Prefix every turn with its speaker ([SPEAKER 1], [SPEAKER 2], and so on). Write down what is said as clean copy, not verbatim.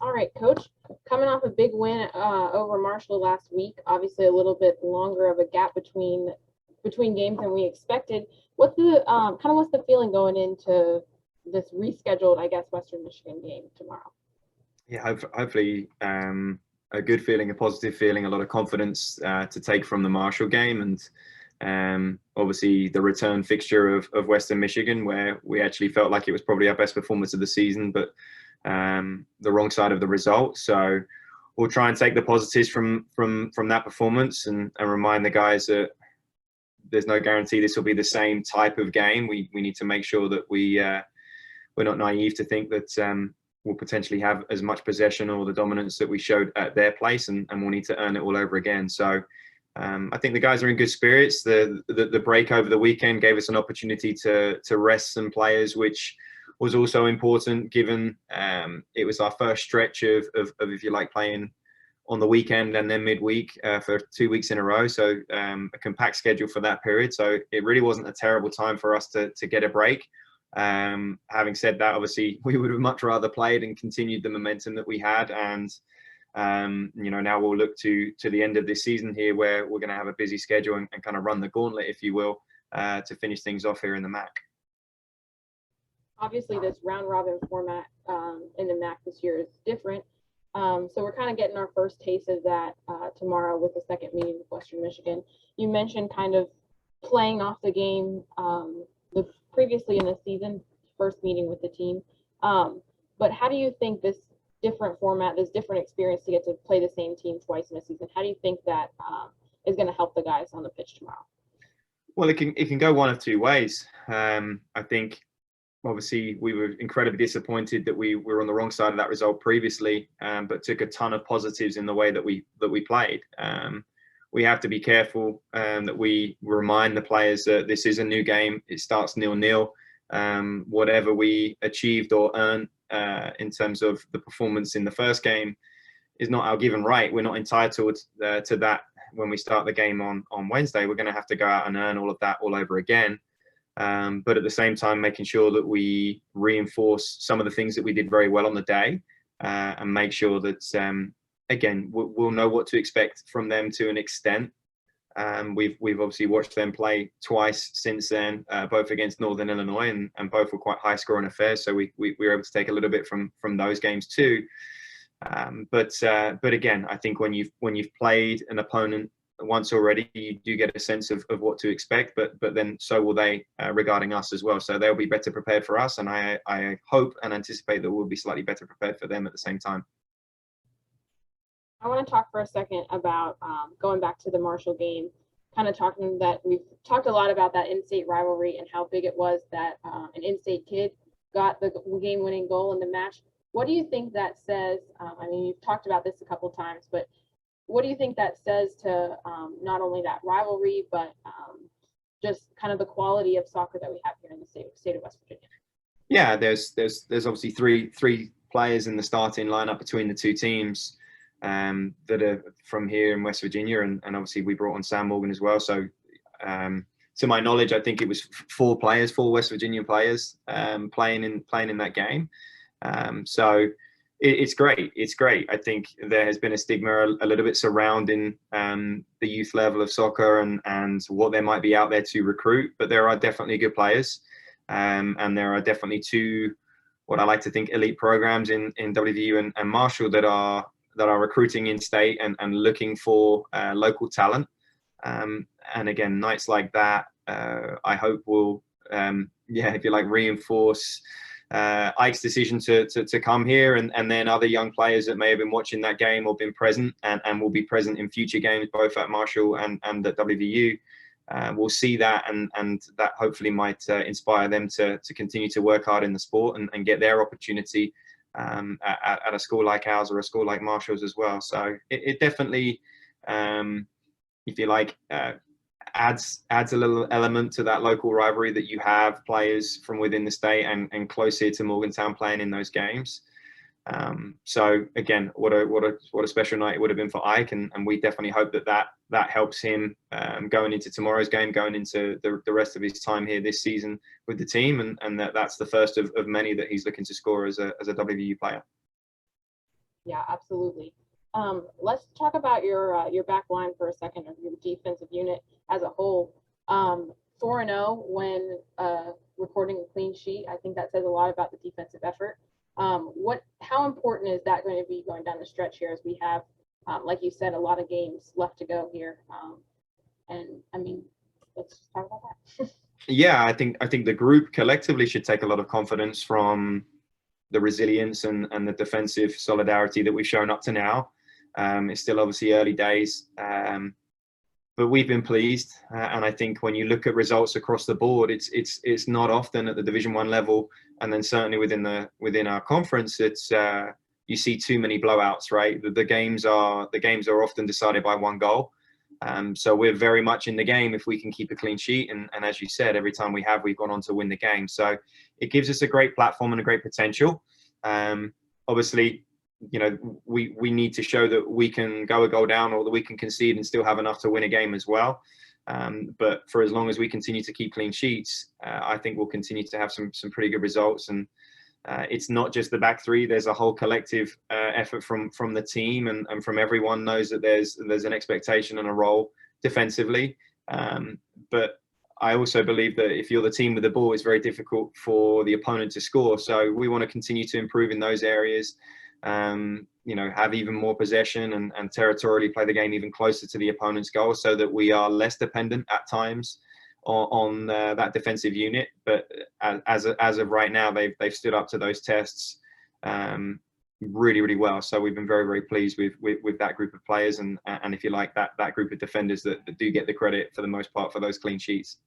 [SPEAKER 1] All right, Coach. Coming off a big win over Marshall last week, obviously a little bit longer of a gap between games than we expected. What's the what's the feeling going into this rescheduled, I guess, Western Michigan game tomorrow?
[SPEAKER 2] Yeah, hopefully a good feeling, a positive feeling, a lot of confidence to take from the Marshall game, and obviously the return fixture of Western Michigan, where we actually felt like it was probably our best performance of the season, but the wrong side of the result. So we'll try and take the positives from that performance and remind the guys that there's no guarantee this will be the same type of game. We need to make sure that we're not naive to think that we'll potentially have as much possession or the dominance that we showed at their place, and we'll need to earn it all over again. So I think the guys are in good spirits. The break over the weekend gave us an opportunity to rest some players, which was also important given it was our first stretch of if you like, playing on the weekend and then midweek for 2 weeks in a row. So a compact schedule for that period. So it really wasn't a terrible time for us to get a break. Having said that, obviously we would have much rather played and continued the momentum that we had. And now we'll look to the end of this season here, where we're going to have a busy schedule and kind of run the gauntlet, if you will, to finish things off here in the MAC.
[SPEAKER 1] Obviously, this round robin format in the MAC this year is different. So we're kind of getting our first taste of that tomorrow with the second meeting with Western Michigan. You mentioned kind of playing off the game previously in the season, first meeting with the team. But how do you think this different format, this different experience to get to play the same team twice in a season, how do you think that is going to help the guys on the pitch tomorrow?
[SPEAKER 2] Well, it can go one of two ways. I think obviously we were incredibly disappointed that we were on the wrong side of that result previously, but took a ton of positives in the way that we played. We have to be careful that we remind the players that this is a new game. It starts 0-0. Whatever we achieved or earned in terms of the performance in the first game is not our given right. We're not entitled to that when we start the game on Wednesday. We're going to have to go out and earn all of that all over again. But at the same time, making sure that we reinforce some of the things that we did very well on the day, and make sure that again, we'll know what to expect from them to an extent. We've obviously watched them play twice since then, both against Northern Illinois, and both were quite high scoring affairs. So we were able to take a little bit from those games too. But again, I think when you've played an opponent once already, you do get a sense of what to expect. But then so will they regarding us as well. So they'll be better prepared for us, and I hope and anticipate that we'll be slightly better prepared for them at the same time.
[SPEAKER 1] I want to talk for a second about going back to the Marshall game, kind of talking that we've talked a lot about that in-state rivalry and how big it was that an in-state kid got the game-winning goal in the match. What do you think that says? I mean, you've talked about this a couple of times, but what do you think that says to not only that rivalry, but just kind of the quality of soccer that we have here in the state of West Virginia?
[SPEAKER 2] Yeah, there's obviously three players in the starting lineup between the two teams that are from here in West Virginia, and obviously we brought on Sam Morgan as well. So to my knowledge, I think it was four West Virginia players playing in that game. So it's great. It's great. I think there has been a stigma a little bit surrounding the youth level of soccer and what there might be out there to recruit, but there are definitely good players, and there are definitely two, what I like to think, elite programs in WVU and Marshall that are recruiting in state and looking for local talent. And again, nights like that, I hope will, if you like, reinforce Ike's decision to come here, and then other young players that may have been watching that game or been present and will be present in future games, both at Marshall and at WVU. We'll see that, and that hopefully might inspire them to continue to work hard in the sport and get their opportunity at a school like ours or a school like Marshall's as well. So it definitely, if you like, adds a little element to that local rivalry that you have players from within the state and close here to Morgantown playing in those games. So again, what a special night it would have been for Ike, and we definitely hope that helps him going into tomorrow's game, going into the rest of his time here this season with the team, and that's the first of many that he's looking to score as a WVU player.
[SPEAKER 1] Yeah, absolutely. Let's talk about your back line for a second, or your defensive unit as a whole. 4-0 when recording a clean sheet. I think that says a lot about the defensive effort. How important is that going to be going down the stretch here, as we have, like you said, a lot of games left to go here? And I mean, let's just talk about that.
[SPEAKER 2] Yeah, I think the group collectively should take a lot of confidence from the resilience and the defensive solidarity that we've shown up to now. It's still obviously early days, but we've been pleased. And I think when you look at results across the board, it's not often at the Division One level, and then certainly within our conference, it's you see too many blowouts. Right, the games are often decided by one goal. So we're very much in the game if we can keep a clean sheet. And as you said, every time we've gone on to win the game. So it gives us a great platform and a great potential. Obviously, we need to show that we can go a goal down, or that we can concede and still have enough to win a game as well. But for as long as we continue to keep clean sheets, I think we'll continue to have some pretty good results. And it's not just the back three. There's a whole collective effort from the team, and from everyone knows that there's an expectation and a role defensively. But I also believe that if you're the team with the ball, it's very difficult for the opponent to score. So we want to continue to improve in those areas. Have even more possession and territorially play the game even closer to the opponent's goal, so that we are less dependent at times on that defensive unit. But as of right now, they've stood up to those tests really, really well. So we've been very, very pleased with that group of players, and if you like, that group of defenders that do get the credit for the most part for those clean sheets.